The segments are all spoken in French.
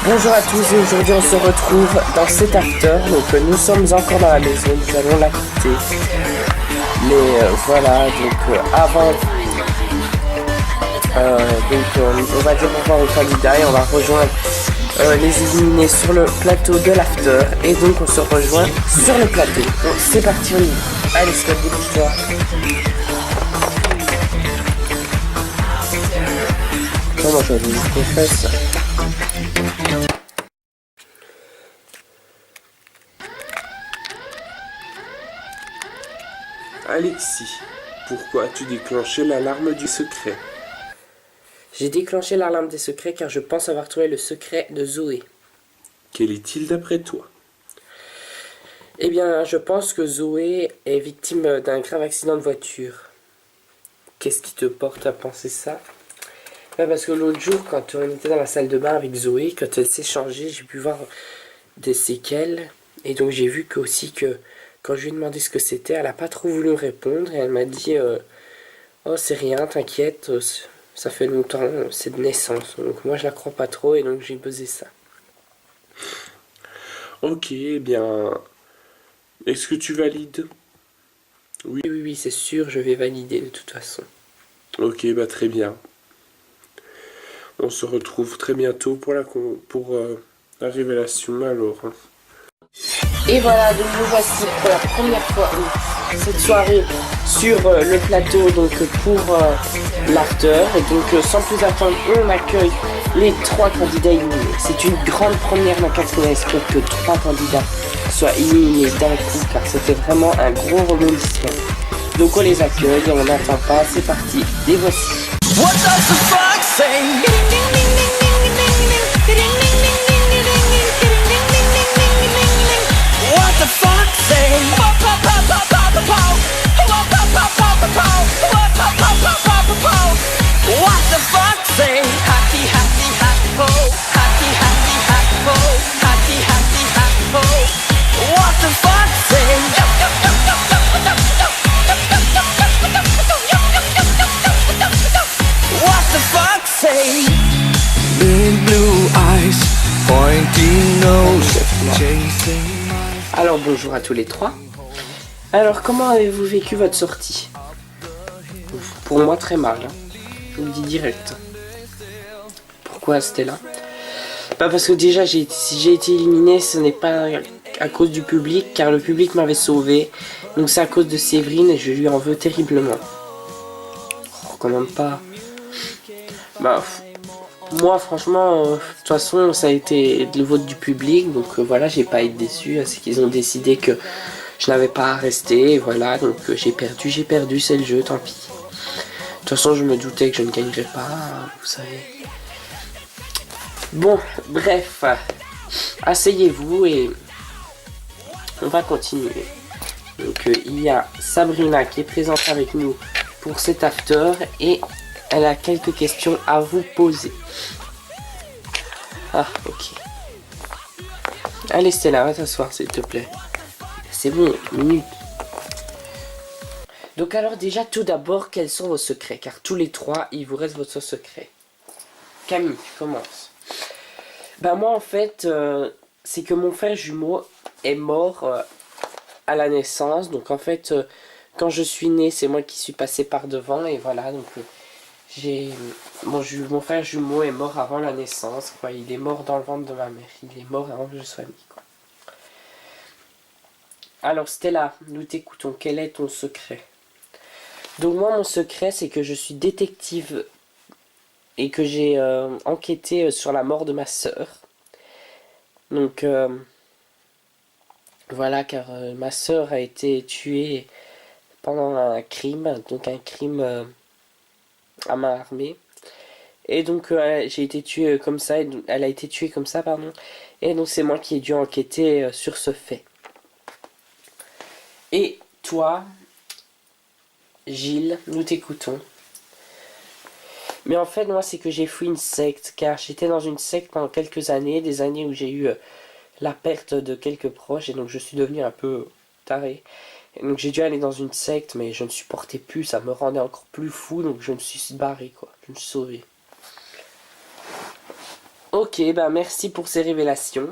Bonjour à tous, et aujourd'hui on se retrouve dans cet after. Donc nous sommes encore dans la maison, nous allons la quitter. Mais voilà, donc avant, on va dire au revoir aux candidats et on va rejoindre les éliminés sur le plateau de l'after. Et donc on se rejoint sur le plateau. Donc c'est parti, on y va. Allez Scott, dépêche-toi. Comment je vais vous confesse. Alexis, pourquoi as-tu déclenché l'alarme du secret? J'ai déclenché l'alarme des secrets car je pense avoir trouvé le secret de Zoé. Quel est-il d'après toi? Eh bien, je pense que Zoé est victime d'un grave accident de voiture. Qu'est-ce qui te porte à penser ça? Parce que l'autre jour, quand on était dans la salle de bain avec Zoé, quand elle s'est changée, j'ai pu voir des séquelles. Et donc j'ai vu que quand je lui ai demandé ce que c'était, elle n'a pas trop voulu me répondre. Et elle m'a dit oh c'est rien, t'inquiète, ça fait longtemps, c'est de naissance. Donc moi je la crois pas trop et donc j'ai buzzé ça. Ok, eh bien, est-ce que tu valides? Oui, c'est sûr, je vais valider de toute façon. Ok, bah très bien. On se retrouve très bientôt pour la révélation alors. Et voilà, donc nous voici pour la première fois cette soirée sur le plateau donc pour l'after. Et donc sans plus attendre, on accueille les 3 candidats éliminés. C'est une grande première dans Catherine Esprit que 3 candidats soient éliminés d'un coup car c'était vraiment un gros rebondissement. Donc on les accueille et on n'attend pas, c'est parti, les voici. What does the fox say? What the fox say? What the fox say? Happy, happy, happy ho. Happy, happy, happy ho. Happy, happy, happy ho. What the fox say? What the fox say? Big blue eyes, pointing nose, chasing. Alors bonjour à tous les 3. Alors comment avez-vous vécu votre sortie? Pour moi très mal, hein. Je vous le dis direct. Pourquoi c'était là? Pas parce que déjà si j'ai été éliminé, ce n'est pas à cause du public, car le public m'avait sauvé. Donc c'est à cause de Séverine et je lui en veux terriblement. Oh, quand même pas. Bah moi franchement, de toute façon ça a été le vote du public, donc voilà, j'ai pas été déçu. C'est qu'ils ont décidé que je n'avais pas à rester, et voilà, donc j'ai perdu, c'est le jeu, tant pis. De toute façon je me doutais que je ne gagnerais pas, vous savez. Bon, bref, asseyez-vous et on va continuer. Donc il y a Sabrina qui est présente avec nous pour cet after et elle a quelques questions à vous poser. Ah, ok. Allez Stella, va t'asseoir s'il te plaît. C'est bon, minute. Donc alors déjà, tout d'abord, quels sont vos secrets? Car tous les 3, il vous reste votre secret. Camille, tu commences. Bah moi en fait, c'est que mon frère jumeau est mort à la naissance. Donc en fait, quand je suis née, c'est moi qui suis passé par devant. Et voilà, donc mon frère jumeau est mort avant la naissance, quoi. Il est mort dans le ventre de ma mère. Il est mort avant que je sois née, quoi. Alors Stella, nous t'écoutons. Quel est ton secret? Donc moi, mon secret, c'est que je suis détective et que j'ai enquêté sur la mort de ma sœur. Donc voilà, car ma sœur a été tuée pendant un crime, donc un crime à main armée. Et donc j'ai été tué comme ça, elle a été tuée comme ça, pardon. Et donc c'est moi qui ai dû enquêter sur ce fait. Et toi, Gilles, nous t'écoutons. Mais en fait, moi, c'est que j'ai fui une secte, car j'étais dans une secte pendant quelques années, des années où j'ai eu la perte de quelques proches, et donc je suis devenu un peu taré. Et donc j'ai dû aller dans une secte, mais je ne supportais plus, ça me rendait encore plus fou, donc je me suis barré, quoi. Je me suis sauvé. Ok, bah merci pour ces révélations.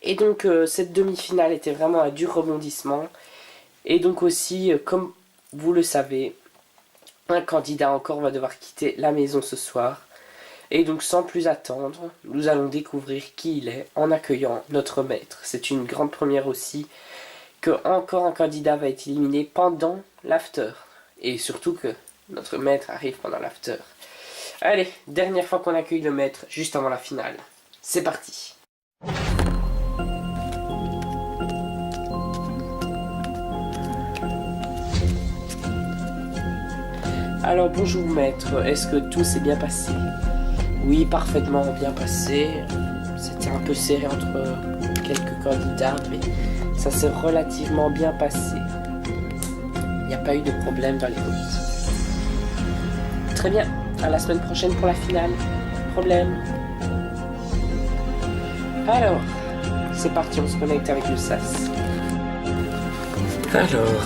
Et donc cette demi-finale était vraiment un dur rebondissement. Et donc aussi, comme vous le savez, un candidat encore va devoir quitter la maison ce soir. Et donc sans plus attendre, nous allons découvrir qui il est en accueillant notre maître. C'est une grande première aussi que encore un candidat va être éliminé pendant l'after. Et surtout que notre maître arrive pendant l'after. Allez, dernière fois qu'on accueille le maître, juste avant la finale. C'est parti. Alors bonjour maître, est-ce que tout s'est bien passé? Oui, parfaitement bien passé. C'était un peu serré entre quelques candidats, mais ça s'est relativement bien passé. Il n'y a pas eu de problème dans les votes. Très bien, à la semaine prochaine pour la finale. Problème. Alors, c'est parti, on se connecte avec le SAS. Alors,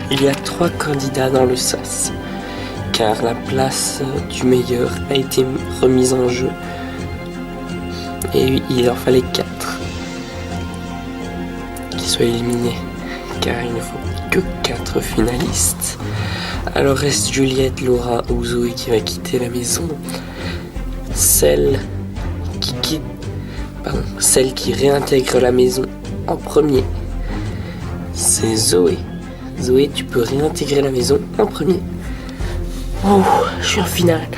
il y a 3 candidats dans le SAS, car la place du meilleur a été remise en jeu. Et il en fallait 4 qui soient éliminés, car il ne faut que 4 finalistes. Alors reste Juliette, Laura ou Zoé qui va quitter la maison. Celle qui réintègre la maison en premier, c'est Zoé. Zoé, tu peux réintégrer la maison en premier. Oh, je suis en finale.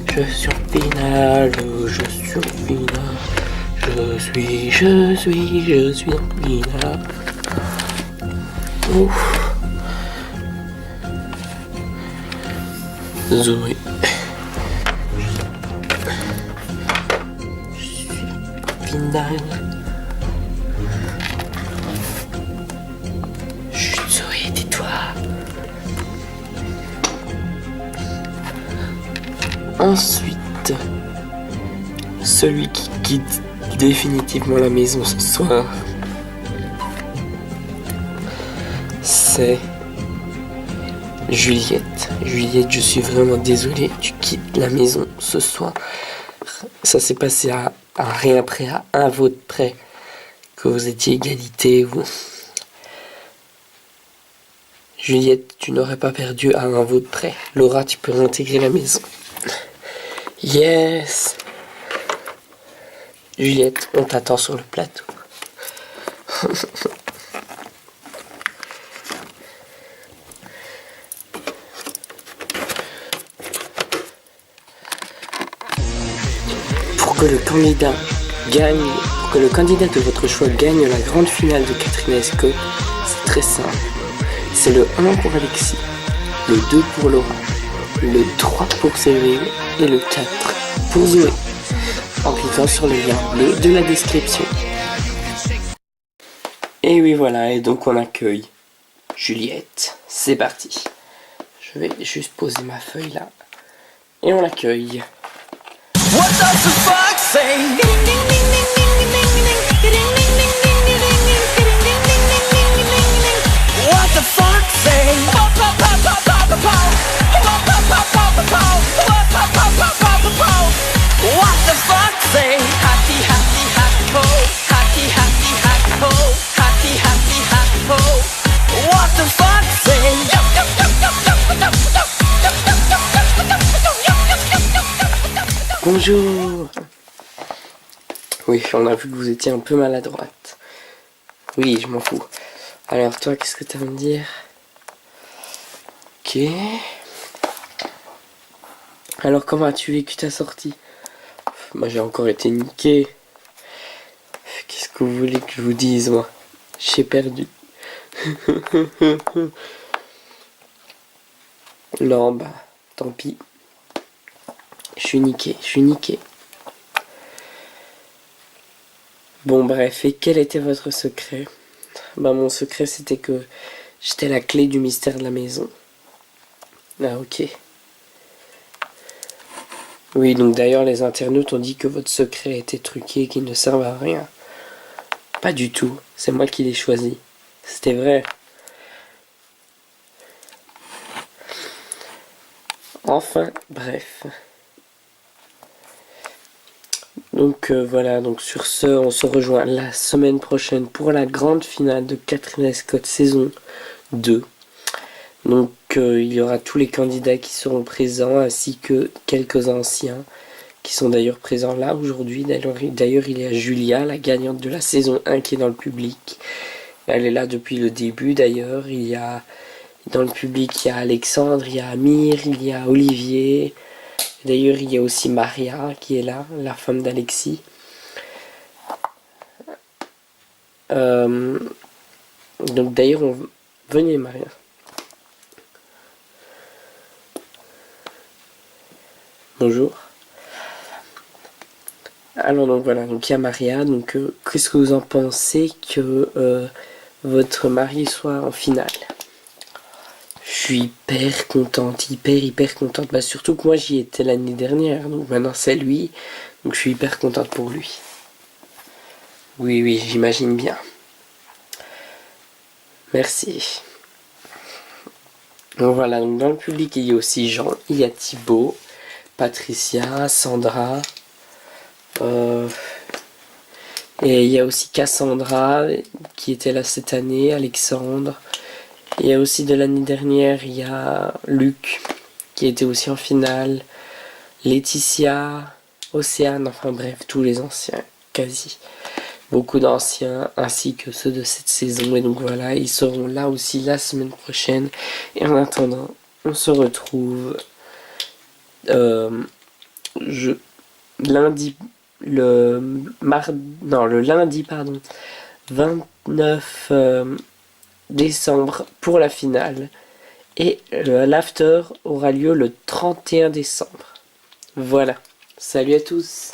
Je suis en finale. Je suis en finale. Je suis en finale. Oh. Zoé. Je suis en finale. Chut, Zoé, tais-toi. Ensuite, celui qui quitte définitivement la maison ce soir, c'est Juliette. Juliette, je suis vraiment désolé, tu quittes la maison ce soir. Ça s'est passé à rien près, à un vote près, que vous étiez égalité. Juliette, tu n'aurais pas perdu à un vote près. Laura, tu peux réintégrer la maison. Yes. Juliette, on t'attend sur le plateau. Pour que le candidat de votre choix gagne la grande finale de Catherine Esco, c'est très simple. C'est le 1 pour Alexis, le 2 pour Laura, le 3 pour Séverine et le 4 pour Zoé, en cliquant sur le lien bleu de la description. Et oui voilà, et donc on accueille Juliette. C'est parti. Je vais juste poser ma feuille là. Et on l'accueille. What does the fuck say? What the fuck say? What the fuck say? Happy, happy, happy ho. Happy, happy, happy ho. Happy, happy, happy ho. What the fuck say? Bonjour. Oui, on a vu que vous étiez un peu maladroite. Oui, je m'en fous. Alors toi, qu'est-ce que tu vas me dire? Ok. Alors comment as-tu vécu ta sortie? Moi j'ai encore été niqué. Qu'est-ce que vous voulez que je vous dise moi? J'ai perdu. Non bah, tant pis. Je suis niqué. Bon bref, et quel était votre secret? Bah mon secret c'était que j'étais la clé du mystère de la maison. Ah ok. Oui, donc d'ailleurs les internautes ont dit que votre secret était truqué et qu'il ne servait à rien. Pas du tout, c'est moi qui l'ai choisi. C'était vrai. Enfin, bref. Donc voilà, donc sur ce, on se rejoint la semaine prochaine pour la grande finale de Catherine Scott saison 2. Donc il y aura tous les candidats qui seront présents ainsi que quelques anciens qui sont d'ailleurs présents là aujourd'hui. D'ailleurs il y a Julia, la gagnante de la saison 1 qui est dans le public. Elle est là depuis le début d'ailleurs. Il y a dans le public, il y a Alexandre, il y a Amir, il y a Olivier. D'ailleurs, il y a aussi Maria qui est là, la femme d'Alexis. Donc d'ailleurs, venez Maria. Bonjour. Alors donc voilà, donc il y a Maria. Donc qu'est-ce que vous en pensez que votre mari soit en finale? Je suis hyper contente, hyper contente. Bah surtout que moi j'y étais l'année dernière, donc maintenant c'est lui. Donc je suis hyper contente pour lui. Oui, j'imagine bien. Merci. Donc voilà, donc dans le public il y a aussi Jean, il y a Thibaut, Patricia, Sandra. Et il y a aussi Cassandra qui était là cette année, Alexandre. Il y a aussi de l'année dernière, il y a Luc qui était aussi en finale, Laetitia, Océane, enfin bref, tous les anciens, quasi. Beaucoup d'anciens, ainsi que ceux de cette saison. Et donc voilà, ils seront là aussi la semaine prochaine. Et en attendant, on se retrouve lundi, le lundi, 29 décembre pour la finale. Et l'after aura lieu le 31 décembre. Voilà. Salut à tous.